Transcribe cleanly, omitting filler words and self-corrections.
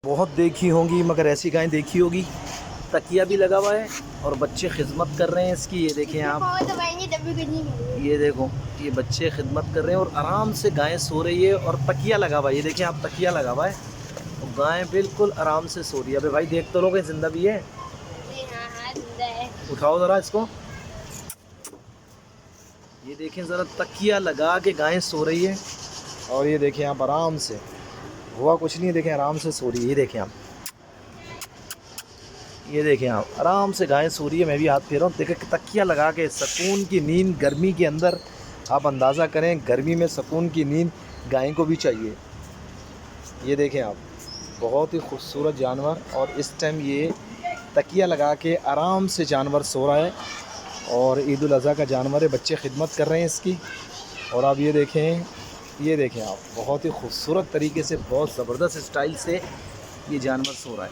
बहुत देखी होंगी मगर ऐसी गाय देखी होगी। तकिया भी लगा हुआ है और बच्चे खिदमत कर रहे हैं इसकी। ये देखें आप, ये देखो, ये बच्चे खिदमत कर रहे हैं और आराम से गाय सो रही है और तकिया लगा हुआ है। ये देखें आप, तकिया लगा हुआ है और गाय बिल्कुल आराम से सो रही है। अबे भाई देख तो लोगे, जिंदा भी है। उठाओ ज़रा इसको। ये देखें ज़रा, तकिया लगा के गाय सो रही है और ये देखें आप, आराम से, हुआ कुछ नहीं है, देखें आराम से सो रही है। ये देखें आप, ये देखें आप, आराम से गाय सो रही है। मैं भी हाथ फेर रहा हूँ। देखें तकिया लगा के सुकून की नींद गर्मी के अंदर। आप अंदाज़ा करें, गर्मी में सुकून की नींद गाय को भी चाहिए। ये देखें आप, बहुत ही खूबसूरत जानवर। और इस टाइम ये तकिया लगा के आराम से जानवर सो रहा है और ईद उल अज़हा का जानवर है। बच्चे खिदमत कर रहे हैं इसकी। और आप ये देखें, ये देखें आप, बहुत ही खूबसूरत तरीके से, बहुत ज़बरदस्त स्टाइल से ये जानवर सो रहा है।